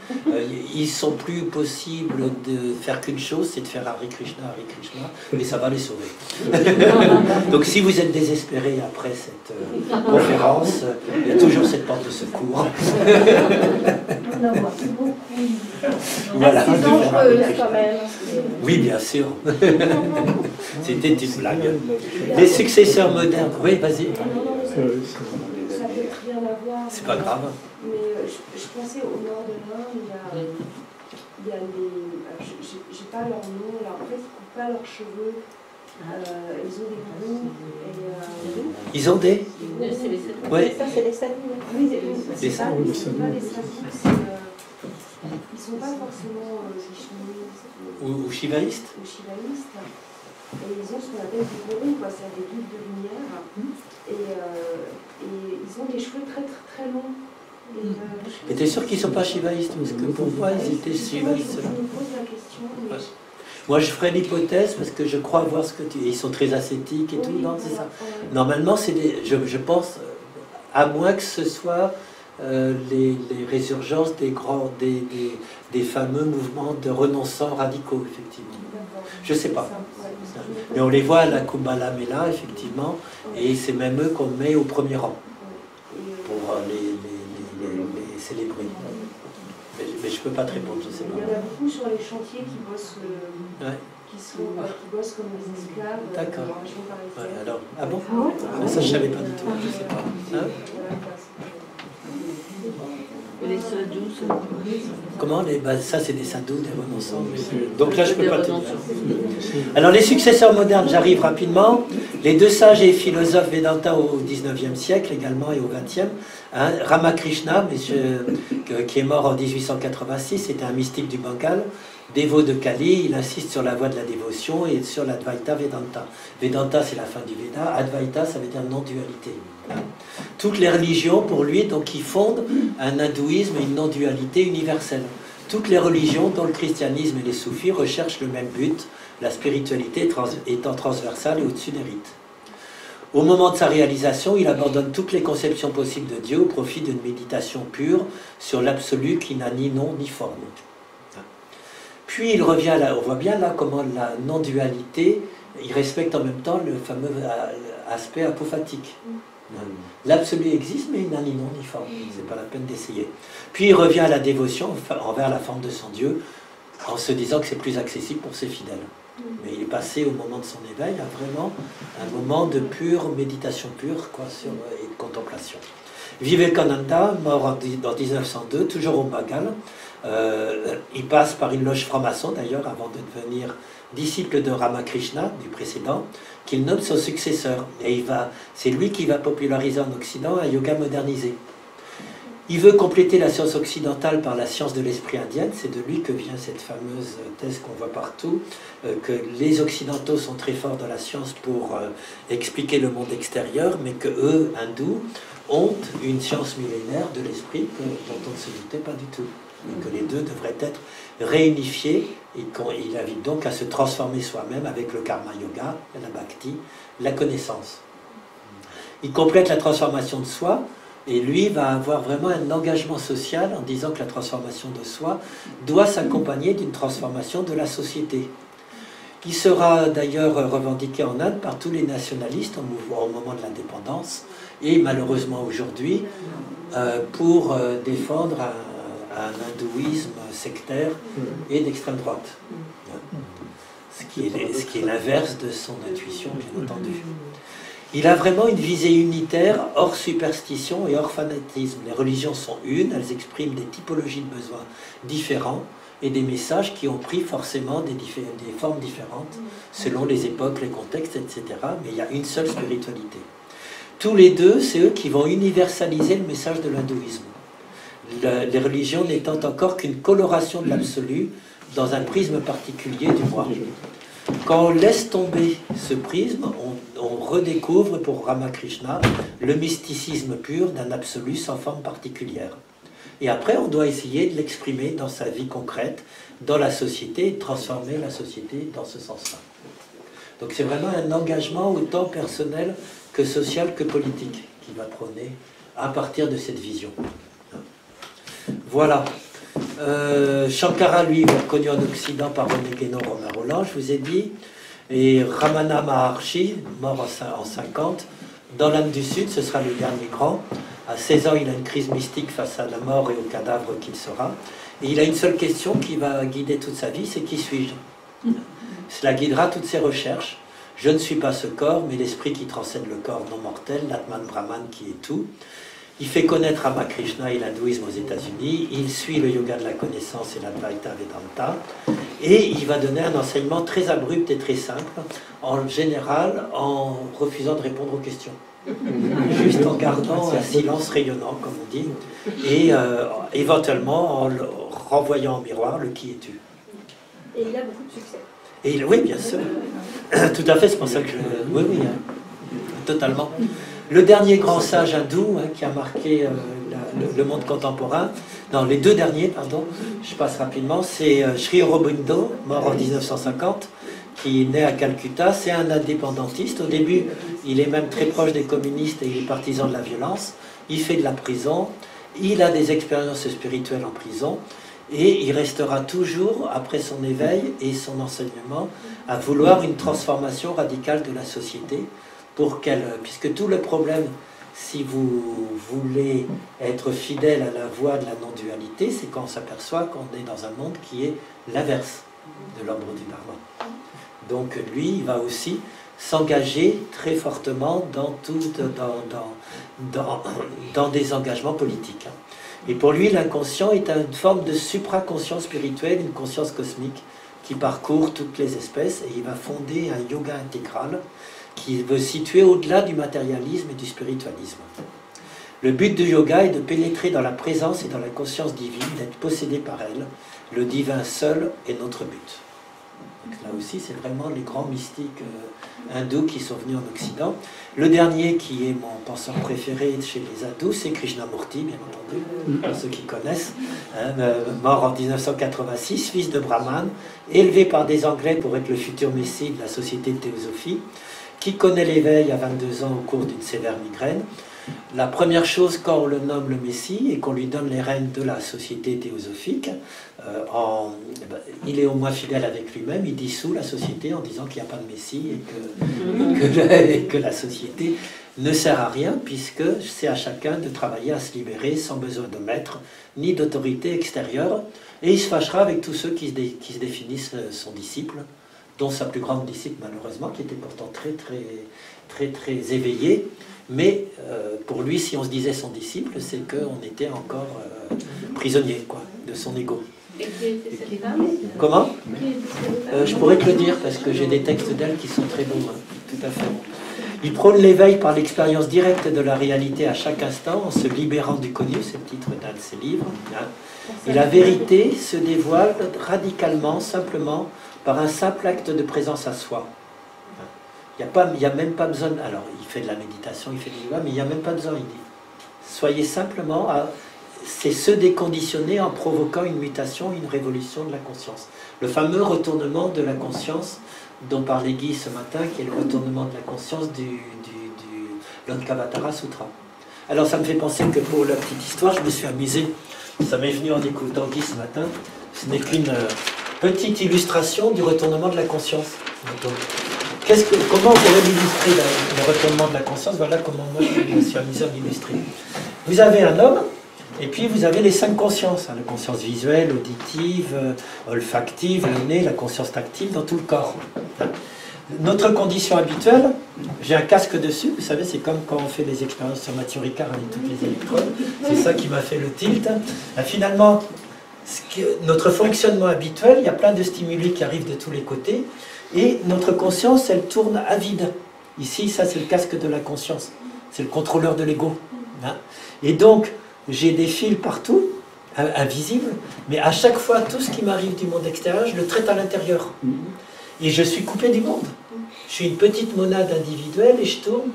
Ils sont plus possible de faire qu'une chose, c'est de faire Hare Krishna, mais ça va les sauver. Donc si vous êtes désespéré après cette conférence, il y a toujours cette porte de secours. Voilà. C'est dangereux quand même. Oui, bien sûr. C'était une blague. Les successeurs modernes. Oui, vas-y. Ça peut rien avoir. C'est pas grave. Mais je pensais au nord de l'Inde, il y a les. J'ai pas leur nom, là. En fait, ils coupent pas leurs cheveux. Ils ont des gros. Ils ont des. Oui. Ça, c'est les sadhus. Oui, Les sadhus. C'est pas les sadhus, ils sont pas forcément vishnouistes Ou shivaïstes. ou shivaïstes. Et ils ont ce qu'on appelle des gurus, quoi. C'est des guides de lumière. Et ils ont des cheveux très très très longs. Et t'es sûr qu'ils ne sont pas shivaïstes? Parce que pour moi, ils étaient shivaïstes. Je me pose la question. Mais moi, je ferai l'hypothèse parce que je crois voir ce que tu... Ils sont très ascétiques et tout, non? C'est ça. Normalement, c'est des... je pense, à moins que ce soit les résurgences des fameux mouvements de renonçants radicaux, effectivement. Je ne sais pas. Mais on les voit à la Kumbh Mela, effectivement, et c'est même eux qu'on met au premier rang pour les célébrer. Mais je ne peux pas te répondre, je ne sais pas. Il y en a beaucoup sur les chantiers qui bossent, qui bossent comme des esclaves D'accord. dans la région parisienne. Ouais, alors, ah bon? Ça, je ne savais pas du tout, je ne sais pas. Hein? Les sadhus, Comment ça, c'est des sadhus, des renonçants. Donc là, je ne peux pas te dire. Alors, les successeurs modernes, j'arrive rapidement. Les deux sages et philosophes Vedanta au XIXe siècle également et au XXe. Hein, Ramakrishna, qui est mort en 1886, c'était un mystique du Bengale, dévot de Kali. Il insiste sur la voie de la dévotion et sur l'Advaita Vedanta. Vedanta, c'est la fin du Veda. Advaita, ça veut dire non-dualité. Toutes les religions, pour lui, donc, ils fondent un hindouisme et une non-dualité universelle. Toutes les religions, dont le christianisme et les soufis, recherchent le même but, la spiritualité étant transversale et au-dessus des rites. Au moment de sa réalisation, il abandonne toutes les conceptions possibles de Dieu au profit d'une méditation pure sur l'absolu qui n'a ni nom ni forme. Puis il revient là, on voit bien là comment la non-dualité, il respecte en même temps le fameux aspect apophatique. L'absolu existe, mais il n'a ni nom ni forme. C'est pas la peine d'essayer. Puis il revient à la dévotion envers la forme de son Dieu, en se disant que c'est plus accessible pour ses fidèles. Mais il est passé au moment de son éveil à vraiment un moment de pure méditation pure, quoi, et de contemplation. Vivekananda, mort en 1902, toujours au Bengale. Il passe par une loge franc-maçon d'ailleurs avant de devenir disciple de Ramakrishna, du précédent, qu'il nomme son successeur. Et c'est lui qui va populariser en Occident un yoga modernisé. Il veut compléter la science occidentale par la science de l'esprit indienne. C'est de lui que vient cette fameuse thèse qu'on voit partout, que les Occidentaux sont très forts dans la science pour expliquer le monde extérieur, mais que eux, hindous, ont une science millénaire de l'esprit dont on ne se doutait pas du tout. Et que les deux devraient être réunifiés. Et il invite donc à se transformer soi-même avec le karma yoga, la bhakti, la connaissance. Il complète la transformation de soi. Et lui va avoir vraiment un engagement social en disant que la transformation de soi doit s'accompagner d'une transformation de la société. Qui sera d'ailleurs revendiqué en Inde par tous les nationalistes au moment de l'indépendance et malheureusement aujourd'hui pour défendre un hindouisme sectaire et d'extrême droite. Ce qui est l'inverse de son intuition, bien entendu. Il a vraiment une visée unitaire, hors superstition et hors fanatisme. Les religions sont une, elles expriment des typologies de besoins différents et des messages qui ont pris forcément des formes différentes selon les époques, les contextes, etc. Mais il y a une seule spiritualité. Tous les deux, c'est eux qui vont universaliser le message de l'hindouisme. Les religions n'étant encore qu'une coloration de l'absolu dans un prisme particulier du moi. Quand on laisse tomber ce prisme, on redécouvre pour Ramakrishna le mysticisme pur d'un absolu sans forme particulière. Et après, on doit essayer de l'exprimer dans sa vie concrète, dans la société, et de transformer la société dans ce sens-là. Donc c'est vraiment un engagement autant personnel que social que politique qui va prôner à partir de cette vision. Voilà. Shankara, lui, est connu en Occident par René Guénon, Romain Rolland, je vous ai dit, et Ramana Maharshi, mort en 50, dans l'Inde du Sud, ce sera le dernier grand. À 16 ans, il a une crise mystique face à la mort et au cadavre qu'il sera. Et il a une seule question qui va guider toute sa vie, c'est qui suis-je? Cela guidera toutes ses recherches. Je ne suis pas ce corps, mais l'esprit qui transcende le corps non mortel, l'Atman Brahman qui est tout. Il fait connaître Ramakrishna et l'hindouisme aux États-Unis. Il suit le yoga de la connaissance et l'Advaita Vedanta. Et il va donner un enseignement très abrupt et très simple, en général en refusant de répondre aux questions. Juste en gardant un silence rayonnant, comme on dit, et éventuellement en renvoyant au miroir le qui es-tu. Et il a beaucoup de succès. Et oui, bien sûr. Tout à fait, c'est pour ça que je... Oui, oui, totalement. Le dernier grand sage hindou qui a marqué le monde contemporain, non, les deux derniers, pardon, je passe rapidement, c'est Sri Aurobindo, mort en 1950, qui est né à Calcutta. C'est un indépendantiste. Au début, il est même très proche des communistes et il est partisan de la violence. Il fait de la prison, il a des expériences spirituelles en prison, et il restera toujours, après son éveil et son enseignement, à vouloir une transformation radicale de la société, puisque tout le problème, si vous voulez être fidèle à la voie de la non-dualité, c'est quand on s'aperçoit qu'on est dans un monde qui est l'inverse de l'ordre du Dharma. Donc lui, il va aussi s'engager très fortement dans des engagements politiques. Et pour lui, l'inconscient est une forme de supraconscience spirituelle, une conscience cosmique qui parcourt toutes les espèces, et il va fonder un yoga intégral qui veut situer au-delà du matérialisme et du spiritualisme. Le but du yoga est de pénétrer dans la présence et dans la conscience divine, d'être possédé par elle. Le divin seul est notre but. Donc là aussi, c'est vraiment les grands mystiques hindous qui sont venus en Occident. Le dernier, qui est mon penseur préféré chez les hindous, c'est Krishnamurti, bien entendu, pour ceux qui connaissent, mort en 1986, fils de Brahman, élevé par des Anglais pour être le futur messie de la société de théosophie, qui connaît l'éveil à 22 ans au cours d'une sévère migraine. La première chose, quand on le nomme le Messie et qu'on lui donne les rênes de la société théosophique, il est au moins fidèle avec lui-même, il dissout la société en disant qu'il n'y a pas de Messie et que la société ne sert à rien, puisque c'est à chacun de travailler à se libérer sans besoin de maître ni d'autorité extérieure, et il se fâchera avec tous ceux qui se définissent son disciple, dont sa plus grande disciple malheureusement, qui était pourtant très éveillé. Mais pour lui, si on se disait son disciple, c'est qu'on était encore prisonnier quoi, de son ego. Et qui était cette femme? Comment? Je pourrais te le dire, parce que j'ai des textes d'elle qui sont très beaux, hein, tout à fait. Il prône l'éveil par l'expérience directe de la réalité à chaque instant, en se libérant du connu, c'est le titre d'un de ses livres. Hein. Et la vérité se dévoile radicalement, simplement, par un simple acte de présence à soi. Il n'y a même pas besoin, alors il fait de la méditation, il fait du yoga, mais il n'y a même pas besoin, il dit. Soyez simplement, c'est se déconditionner en provoquant une mutation, une révolution de la conscience. Le fameux retournement de la conscience dont parlait Guy ce matin, qui est le retournement de la conscience du Lankavatara Sutra. Alors ça me fait penser que pour la petite histoire, je me suis amusé, ça m'est venu en écoutant Guy ce matin, ce n'est qu'une petite illustration du retournement de la conscience. Donc, comment on pourrait illustrer le retournement de la conscience? Voilà comment moi je me suis amusé à l'illustrer. Vous avez un homme, et puis vous avez les 5 consciences, hein, la conscience visuelle, auditive, olfactive, le nez, la conscience tactile dans tout le corps. Notre condition habituelle, j'ai un casque dessus, vous savez, c'est comme quand on fait des expériences sur Mathieu Ricard avec toutes les électrodes, c'est ça qui m'a fait le tilt. Finalement, notre fonctionnement habituel, il y a plein de stimuli qui arrivent de tous les côtés, et notre conscience, elle tourne à vide. Ici, ça c'est le casque de la conscience, c'est le contrôleur de l'ego. Hein. Et donc, j'ai des fils partout, invisibles, mais à chaque fois, tout ce qui m'arrive du monde extérieur, je le traite à l'intérieur. Et je suis coupé du monde. Je suis une petite monade individuelle et je tourne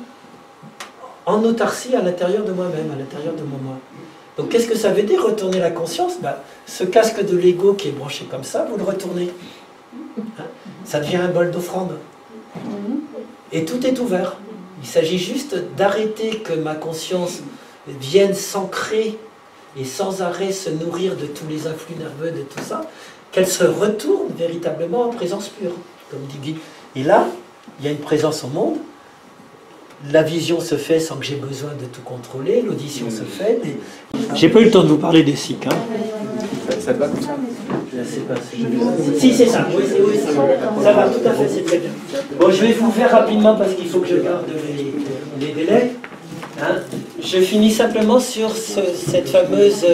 en autarcie à l'intérieur de moi-même, à l'intérieur de mon moi. Donc qu'est-ce que ça veut dire retourner la conscience? Ce casque de l'ego qui est branché comme ça, vous le retournez. Hein, ça devient un bol d'offrande. Et tout est ouvert. Il s'agit juste d'arrêter que ma conscience vienne s'ancrer et sans arrêt se nourrir de tous les influx nerveux, de tout ça, qu'elle se retourne véritablement en présence pure, comme dit Guy. Et là, il y a une présence au monde, la vision se fait sans que j'ai besoin de tout contrôler, l'audition se fait. J'ai pas eu le temps de vous parler des cycles. Hein. Ça te va comme ça? Je sais pas. Si, c'est ça. Oui, ça va, tout à fait, c'est très bien. Bon, je vais vous faire rapidement parce qu'il faut que je garde les délais. Hein. Je finis simplement sur cette fameuse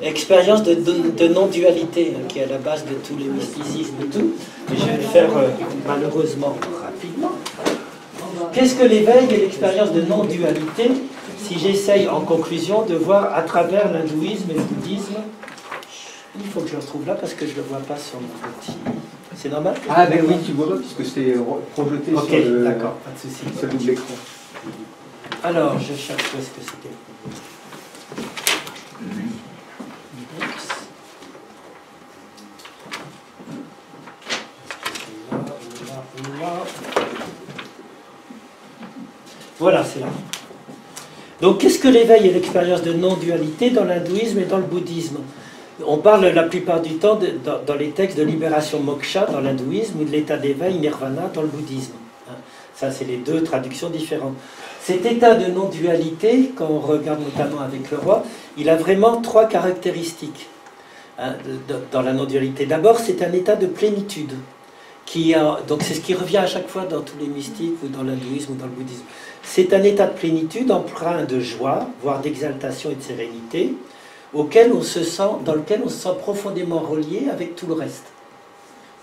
expérience de non-dualité hein, qui est à la base de tous les mysticismes et tout. Et je vais le faire malheureusement rapidement. Qu'est-ce que l'éveil et l'expérience de non-dualité? Si j'essaye en conclusion de voir à travers l'hindouisme et le bouddhisme, il faut que je le retrouve là parce que je ne le vois pas sur mon petit... C'est normal? Ah ben oui, tu vois pas puisque c'est projeté sur le... d'accord, pas de souci. Sur le double écran. Alors, je cherche où est-ce que c'était. Voilà, c'est là. Donc, qu'est-ce que l'éveil et l'expérience de non-dualité dans l'hindouisme et dans le bouddhisme? On parle la plupart du temps, dans les textes, de libération moksha dans l'hindouisme ou de l'état d'éveil nirvana dans le bouddhisme. Ça, c'est les deux traductions différentes. Cet état de non-dualité, quand on regarde notamment avec le roi, il a vraiment 3 caractéristiques hein, dans la non-dualité. D'abord, c'est un état de plénitude. Donc c'est ce qui revient à chaque fois dans tous les mystiques, ou dans l'hindouisme, ou dans le bouddhisme. C'est un état de plénitude empreint de joie, voire d'exaltation et de sérénité, dans lequel on se sent profondément relié avec tout le reste,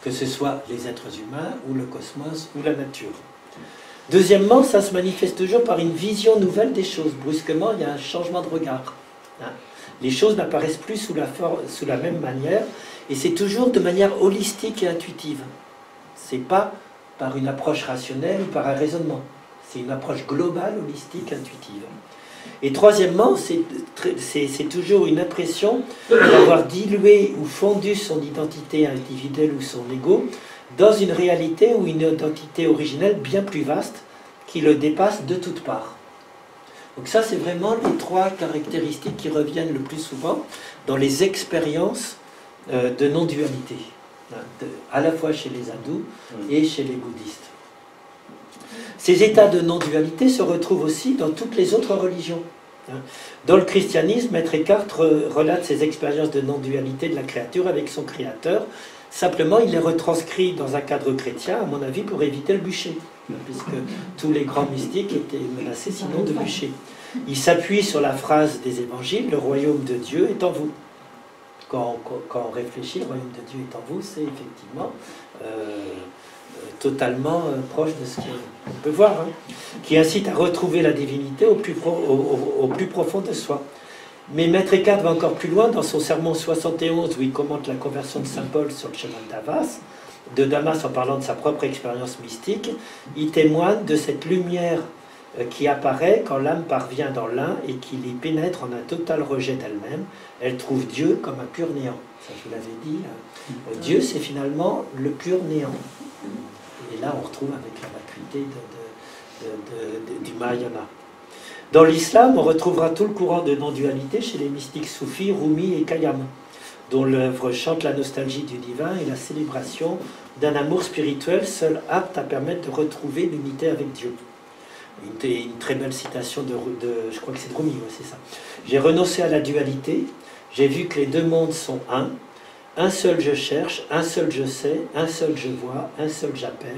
que ce soit les êtres humains, ou le cosmos, ou la nature. Deuxièmement, ça se manifeste toujours par une vision nouvelle des choses. Brusquement, il y a un changement de regard. Hein. Les choses n'apparaissent plus sous la même manière, et c'est toujours de manière holistique et intuitive. Ce n'est pas par une approche rationnelle ou par un raisonnement. C'est une approche globale, holistique, intuitive. Et troisièmement, c'est toujours une impression d'avoir dilué ou fondu son identité individuelle ou son ego dans une réalité ou une identité originelle bien plus vaste qui le dépasse de toutes parts. Donc ça, c'est vraiment les trois caractéristiques qui reviennent le plus souvent dans les expériences de non-dualité, à la fois chez les hindous et chez les bouddhistes. Ces états de non-dualité se retrouvent aussi dans toutes les autres religions. Dans le christianisme, Maître Eckhart relate ses expériences de non-dualité de la créature avec son créateur. Simplement, il les retranscrit dans un cadre chrétien, à mon avis, pour éviter le bûcher, puisque tous les grands mystiques étaient menacés sinon de bûcher. Il s'appuie sur la phrase des évangiles, « Le royaume de Dieu est en vous ». Quand on réfléchit, le royaume de Dieu est en vous, c'est effectivement totalement proche de ce qu'on peut voir, qui incite à retrouver la divinité au plus profond de soi. Mais Maître Eckhart va encore plus loin dans son sermon 71, où il commente la conversion de Saint Paul sur le chemin de Damas en parlant de sa propre expérience mystique. Il témoigne de cette lumière qui apparaît quand l'âme parvient dans l'un et qui l'y pénètre en un total rejet d'elle-même. Elle trouve Dieu comme un pur néant. Ça, je vous l'avais dit. Dieu, c'est finalement le pur néant. Et là, on retrouve avec la vacuité du Mahayana. Dans l'islam, on retrouvera tout le courant de non-dualité chez les mystiques soufis, Rumi et Khayyam, dont l'œuvre chante la nostalgie du divin et la célébration d'un amour spirituel seul apte à permettre de retrouver l'unité avec Dieu. Une très belle citation je crois que c'est de Rumi, ouais, c'est ça. J'ai renoncé à la dualité, j'ai vu que les deux mondes sont un seul je cherche, un seul je sais, un seul je vois, un seul j'appelle.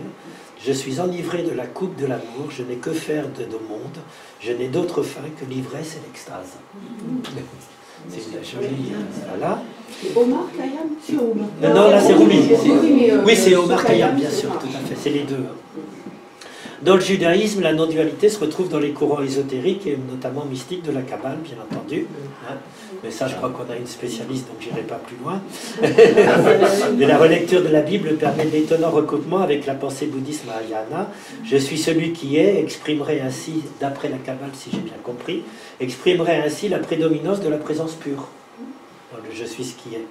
Je suis enivré de la coupe de l'amour, je n'ai que faire de deux mondes, je n'ai d'autre fin que l'ivresse et l'extase. C'est joli, voilà. Omar Khayyam, c'est Omar. Non, là c'est Rumi. Oui, c'est Omar Khayyam, bien sûr, tout à fait, c'est les deux. Dans le judaïsme, la non-dualité se retrouve dans les courants ésotériques et notamment mystiques de la Kabbale, bien entendu. Mais ça, je crois qu'on a une spécialiste, donc j'irai pas plus loin. Mais la relecture de la Bible permet d'étonnants recoupements avec la pensée bouddhiste Mahayana. Je suis celui qui est, exprimerait ainsi, d'après la Kabbale, si j'ai bien compris, exprimerait ainsi la prédominance de la présence pure. Dans le je suis ce qui est.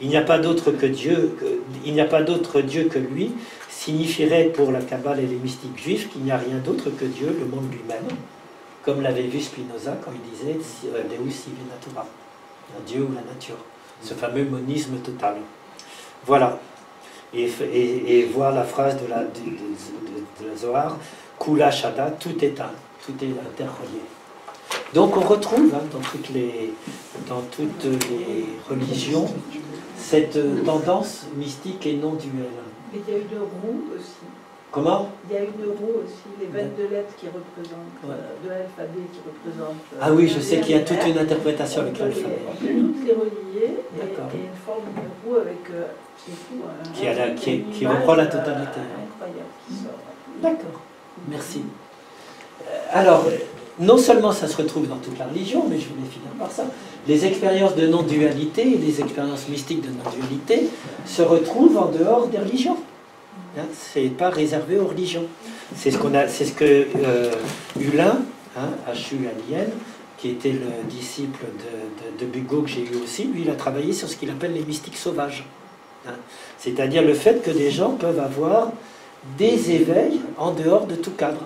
Il n'y a pas d'autre que Dieu, il n'y a pas d'autre Dieu que lui, signifierait pour la Kabbale et les mystiques juifs qu'il n'y a rien d'autre que Dieu, le monde lui-même, comme l'avait vu Spinoza quand il disait Deus sive natura, Dieu ou la nature, ce fameux monisme total. Voilà. Et voir la phrase de la Zohar, Kula Shada, tout est interrelié. Donc on retrouve dans toutes les religions cette tendance mystique et non duelle. Mais il y a une roue aussi. Comment? Il y a une roue aussi, les 22 lettres qui représentent, de l'alphabet qui représentent... Ah oui, je sais qu'il y a toute une interprétation avec l'alphabet. On peut toutes les relier, et une forme de roue avec... qui reprend la totalité. Incroyable qui sort. D'accord, merci. Alors, non seulement ça se retrouve dans toute la religion, mais je voulais finir par ça. Les expériences de non-dualité et les expériences mystiques de non-dualité se retrouvent en dehors des religions. C'est pas réservé aux religions. C'est ce que Hulin, H-U-L-I-N, qui était le disciple de Bugeaud que j'ai eu aussi, lui il a travaillé sur ce qu'il appelle les mystiques sauvages. C'est-à-dire le fait que des gens peuvent avoir des éveils en dehors de tout cadre,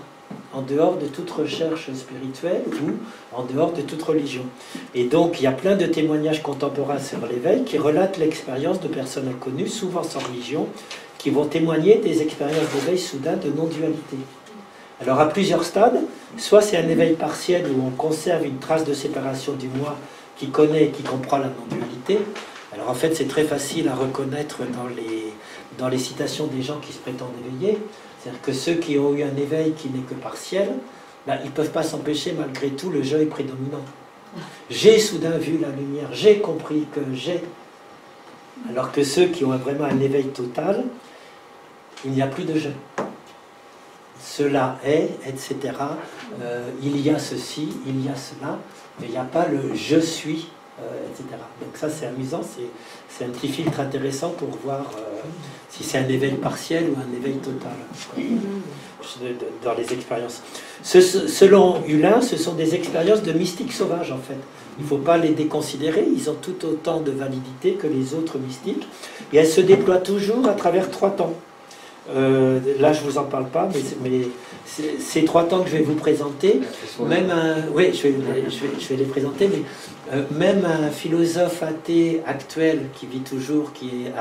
en dehors de toute recherche spirituelle ou en dehors de toute religion. Et donc il y a plein de témoignages contemporains sur l'éveil qui relatent l'expérience de personnes inconnues, souvent sans religion, qui vont témoigner des expériences d'éveil soudain de non-dualité. Alors à plusieurs stades, soit c'est un éveil partiel où on conserve une trace de séparation du moi qui connaît et qui comprend la non-dualité. Alors en fait c'est très facile à reconnaître dans les citations des gens qui se prétendent éveillés. C'est-à-dire que ceux qui ont eu un éveil qui n'est que partiel, ils ne peuvent pas s'empêcher malgré tout, le je est prédominant. J'ai soudain vu la lumière, j'ai compris que j'ai. Alors que ceux qui ont vraiment un éveil total, il n'y a plus de je. Cela est, etc. Il y a ceci, il y a cela, mais il n'y a pas le je suis, etc. Donc ça c'est amusant, c'est un petit filtre intéressant pour voir si c'est un éveil partiel ou un éveil total dans les expériences. Selon Hulin, ce sont des expériences de mystiques sauvages en fait. Il ne faut pas les déconsidérer, ils ont tout autant de validité que les autres mystiques, et elles se déploient toujours à travers 3 temps. Là, je ne vous en parle pas, mais ces 3 temps que je vais vous présenter, même oui, je vais les présenter, mais même un philosophe athée actuel qui vit toujours, qui est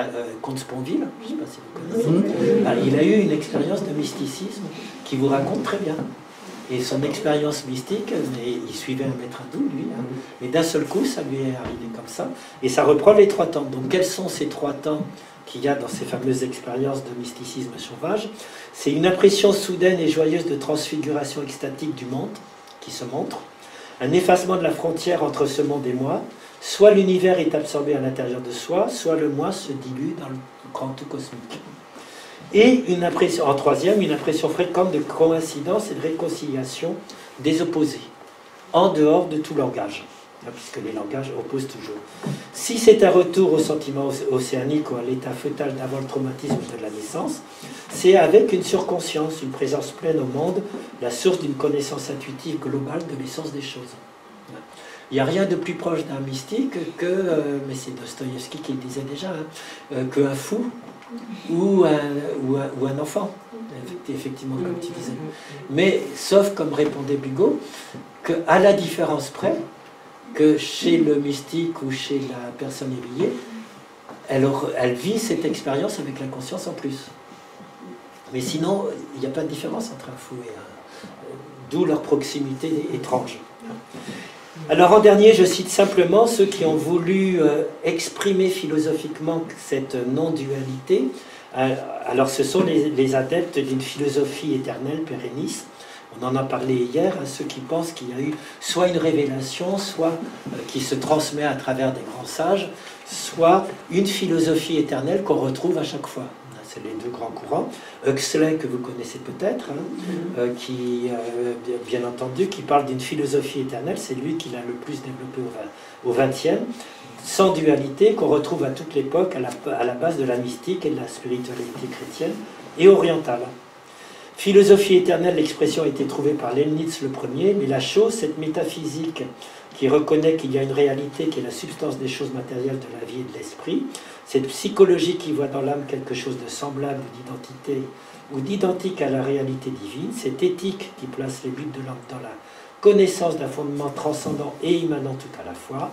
Comte Sponville, je ne sais pas si vous connaissez, il a eu une expérience de mysticisme qui vous raconte très bien. Et son expérience mystique, il suivait un maître hindou, lui, mais d'un seul coup, ça lui est arrivé comme ça. Et ça reprend les 3 temps. Donc, quels sont ces 3 temps qu'il y a dans ces fameuses expériences de mysticisme sauvage? C'est une impression soudaine et joyeuse de transfiguration extatique du monde qui se montre, un effacement de la frontière entre ce monde et moi, soit l'univers est absorbé à l'intérieur de soi, soit le moi se dilue dans le grand tout cosmique. Et une impression, en 3e, une impression fréquente de coïncidence et de réconciliation des opposés, en dehors de tout langage, puisque les langages opposent toujours. Si c'est un retour au sentiment océanique ou à l'état fœtal d'avant le traumatisme de la naissance, c'est avec une surconscience, une présence pleine au monde, la source d'une connaissance intuitive globale de l'essence des choses. Il n'y a rien de plus proche d'un mystique que, mais c'est Dostoïevski qui le disait déjà, qu'un fou ou un enfant, effectivement, comme tu disais. Mais, sauf, comme répondait Bugot, qu'à la différence près, que chez le mystique ou chez la personne éveillée, elle vit cette expérience avec la conscience en plus. Mais sinon, il n'y a pas de différence entre un fou et un... D'où leur proximité étrange. Alors en dernier, je cite simplement ceux qui ont voulu exprimer philosophiquement cette non-dualité. Alors ce sont les adeptes d'une philosophie éternelle, pérenniste. On en a parlé hier, ceux qui pensent qu'il y a eu soit une révélation, soit qui se transmet à travers des grands sages, soit une philosophie éternelle qu'on retrouve à chaque fois. C'est les 2 grands courants. Huxley, que vous connaissez peut-être, qui, bien entendu, qui parle d'une philosophie éternelle, c'est lui qui l'a le plus développé au XXe, sans dualité, qu'on retrouve à toute l'époque à la base de la mystique et de la spiritualité chrétienne et orientale. Philosophie éternelle, l'expression a été trouvée par Leibniz le premier, mais la chose, cette métaphysique qui reconnaît qu'il y a une réalité qui est la substance des choses matérielles de la vie et de l'esprit, cette psychologie qui voit dans l'âme quelque chose de semblable ou d'identique à la réalité divine, cette éthique qui place les buts de l'homme dans la connaissance d'un fondement transcendant et immanent tout à la fois,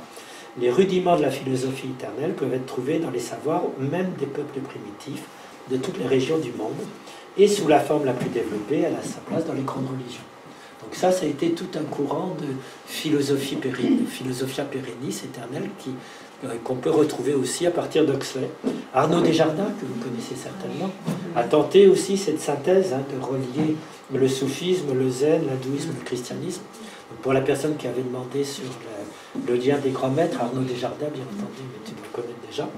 les rudiments de la philosophie éternelle peuvent être trouvés dans les savoirs même des peuples primitifs de toutes les régions du monde, et sous la forme la plus développée, elle a sa place dans les grandes religions. Donc ça a été tout un courant de philosophia perennis, éternelle, qu'on peut retrouver aussi à partir d'Huxley. Arnaud Desjardins, que vous connaissez certainement, a tenté aussi cette synthèse de relier le soufisme, le zen, l'hindouisme, le christianisme. Donc pour la personne qui avait demandé sur le lien des grands maîtres, Arnaud Desjardins, bien entendu, mais tu dois le connaître déjà.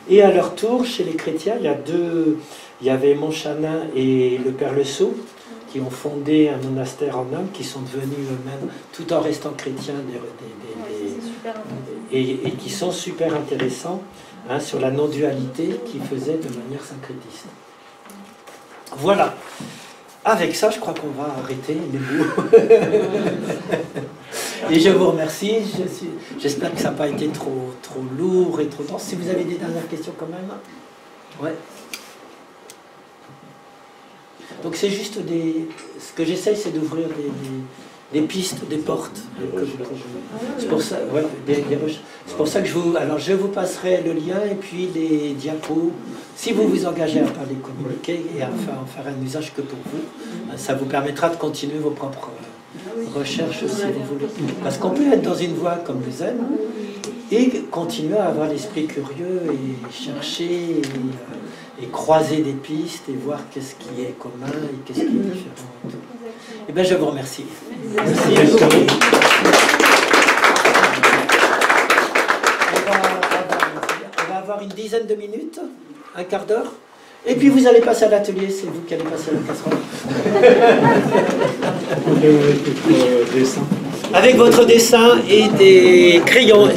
Et à leur tour, chez les chrétiens, il y avait Montchanin et le Père Le Sceau, qui ont fondé un monastère en Inde, qui sont devenus eux-mêmes, tout en restant chrétiens, et qui sont super intéressants sur la non-dualité qu'ils faisaient de manière syncrétiste. Voilà. Avec ça, je crois qu'on va arrêter les bouts. Et je vous remercie. J'espère que ça n'a pas été trop lourd et trop dense. Si vous avez des dernières questions quand même. Ouais. Donc c'est juste ce que j'essaye, c'est d'ouvrir des pistes, des portes. C'est pour ça, voilà, c'est pour ça que je vous passerai le lien et puis les diapos. Si vous vous engagez à pas les communiquer et à en faire un usage que pour vous, ça vous permettra de continuer vos propres recherches si vous voulez. Parce qu'on peut être dans une voie comme le zen et continuer à avoir l'esprit curieux et chercher et croiser des pistes et voir qu'est-ce qui est commun et qu'est-ce qui est différent. Eh bien, je vous remercie. Merci. On va avoir une dizaine de minutes, un quart d'heure, et puis vous allez passer à l'atelier, c'est vous qui allez passer à la casserole. Avec votre dessin et des crayons.